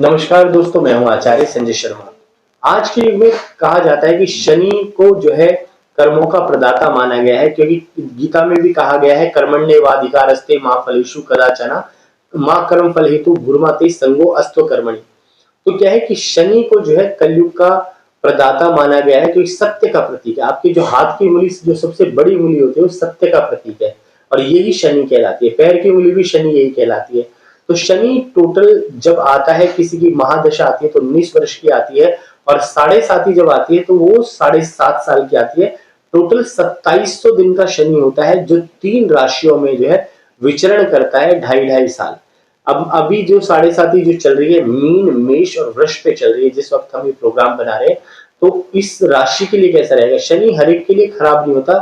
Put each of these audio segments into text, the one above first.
नमस्कार दोस्तों, मैं हूं आचार्य संजय शर्मा। आज के युग में कहा जाता है कि शनि को जो है कर्मों का प्रदाता माना गया है, क्योंकि गीता में भी कहा गया है कर्मण्येवाधिकारस्ते मा फलेषु कदाचन मा कर्म फल हेतु भूर्माते संगो अस्तो कर्मणि। तो क्या है कि शनि को जो है कलयुग का प्रदाता माना गया है, क्योंकि सत्य का प्रतीक है। आपके जो हाथ की उंगली जो सबसे बड़ी उंगली होती है वो सत्य का प्रतीक है, और यही शनि कहलाती है। पैर की उंगली भी शनि यही कहलाती है। तो शनि टोटल जब आता है, किसी की महादशा आती है तो 19 वर्ष की आती है, और 7.5 जब आती है तो वो 7.5 साल की आती है। टोटल 2700 दिन का शनि होता है, जो 3 राशियों में जो है विचरण करता है 2.5 साल। अब अभी जो 7.5 जो चल रही है, मीन, मेष और वृष पे चल रही है जिस वक्त हम ये प्रोग्राम बना रहे हैं। तो इस राशि के लिए कैसा रहेगा? शनि हर एक के लिए खराब नहीं होता।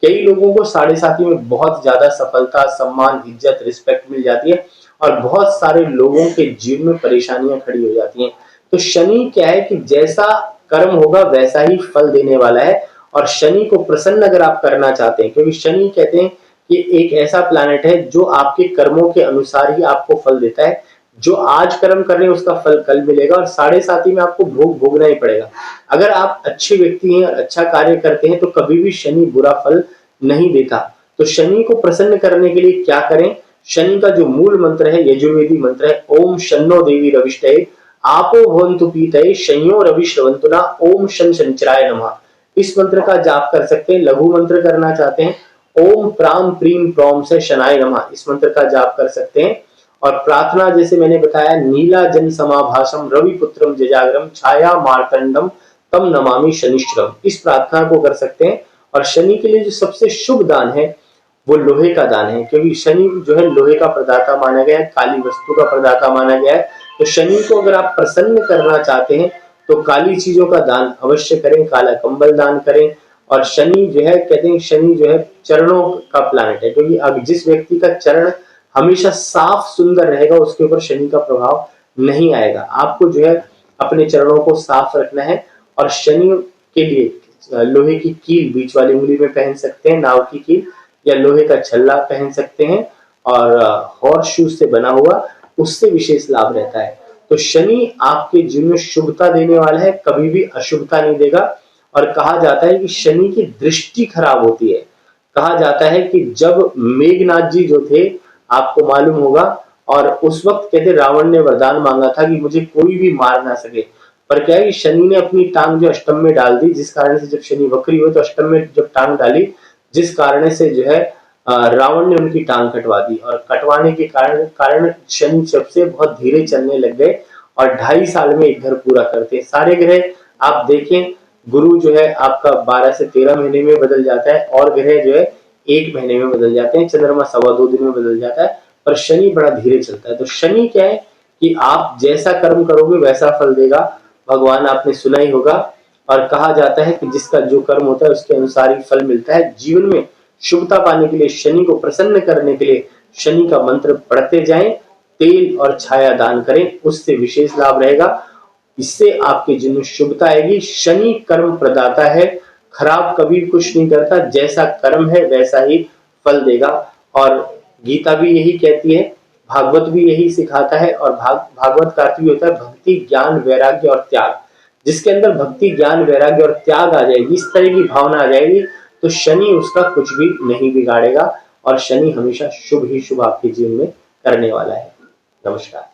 कई लोगों को 7.5 में बहुत ज्यादा सफलता, सम्मान, इज्जत, रिस्पेक्ट मिल जाती है, और बहुत सारे लोगों के जीवन में परेशानियां खड़ी हो जाती हैं। तो शनि क्या है कि जैसा कर्म होगा वैसा ही फल देने वाला है। और शनि को प्रसन्न अगर आप करना चाहते हैं, क्योंकि शनि कहते हैं कि एक ऐसा प्लैनेट है जो आपके कर्मों के अनुसार ही आपको फल देता है। जो आज कर्म कर रहे हैं उसका फल कल मिलेगा, और 7.5 में आपको भोग भोगना ही पड़ेगा। अगर आप अच्छे व्यक्ति हैं और अच्छा कार्य करते हैं तो कभी भी शनि बुरा फल नहीं देता। तो शनि को प्रसन्न करने के लिए क्या करें? शनि का जो मूल मंत्र है, यजुर्वेदी मंत्र है, ओम शन्नो देवी रविष्टये आपो भवन्तु पीतये शन्यो रवि श्रवन्तुना ओम शन शनिचराय नमः। इस मंत्र का जाप कर सकते हैं। लघु मंत्र करना चाहते हैं, ओम प्राम प्रीम प्रॉम से शनाय नमः, इस मंत्र का जाप कर सकते हैं। और प्रार्थना जैसे मैंने बताया, नीला जन समाभासम रवि पुत्रम जजाग्रम छाया मार्तंडम तम नमामि शनिश्चरम, इस प्रार्थना को कर सकते हैं। और शनि के लिए जो सबसे शुभ दान है वो लोहे का दान है, क्योंकि शनि जो है लोहे का प्रदाता माना गया है, काली वस्तु का प्रदाता माना गया है। तो शनि को अगर आप प्रसन्न करना चाहते हैं तो काली चीजों का दान अवश्य करें, काला कंबल दान करें। और शनि जो है, कहते हैं शनि जो है चरणों का प्लैनेट है, क्योंकि अब जिस व्यक्ति का चरण हमेशा साफ सुंदर रहेगा उसके ऊपर शनि का प्रभाव नहीं आएगा। आपको जो है अपने चरणों को साफ रखना है। और शनि के लिए लोहे की कील बीच वाली उंगली में पहन सकते हैं, नाव की कील, या लोहे का छल्ला पहन सकते हैं, और हॉर्स शूज से बना हुआ, उससे विशेष लाभ रहता है। तो शनि आपके जीवन में शुभता देने वाला है, कभी भी अशुभता नहीं देगा। और कहा जाता है कि शनि की दृष्टि खराब होती है। कहा जाता है कि जब मेघनाथ जी जो थे, आपको मालूम होगा, और उस वक्त कहते रावण ने वरदान मांगा था कि मुझे कोई भी मार ना सके। पर क्या है कि शनि ने अपनी टांग जो अष्टम में डाल दी, जिस कारण से जब शनि वक्री हुए तो अष्टम में जब टांग डाली, जिस कारण से जो है रावण ने उनकी टांग कटवा दी। और कटवाने के कारण शनि जब से बहुत धीरे चलने लग गए, और 2.5 साल में एक घर पूरा करते हैं। सारे ग्रह आप देखें, गुरु जो है आपका 12 से 13 महीने में बदल जाता है, और ग्रह जो है 1 महीने में बदल जाते हैं, चंद्रमा 2.25 दिन में बदल जाता है, पर शनि बड़ा धीरे चलता है। तो शनि क्या है कि आप जैसा कर्म करोगे वैसा फल देगा, भगवान आपने सुना ही होगा। और कहा जाता है कि जिसका जो कर्म होता है उसके अनुसार ही फल मिलता है। जीवन में शुभता पाने के लिए, शनि को प्रसन्न करने के लिए शनि का मंत्र पढ़ते जाएं, तेल और छाया दान करें, उससे विशेष लाभ रहेगा। इससे आपके जीवन में शुभता आएगी। शनि कर्म प्रदाता है, खराब कभी कुछ नहीं करता, जैसा कर्म है वैसा ही फल देगा। और गीता भी यही कहती है, भागवत भी यही सिखाता है। और भागवत का अर्थ भी होता है भक्ति, ज्ञान, वैराग्य और त्याग। जिसके अंदर भक्ति, ज्ञान, वैराग्य और त्याग आ जाएगी, इस तरह की भावना आ जाएगी, तो शनि उसका कुछ भी नहीं बिगाड़ेगा। और शनि हमेशा शुभ ही शुभ आपके जीवन में करने वाला है। नमस्कार।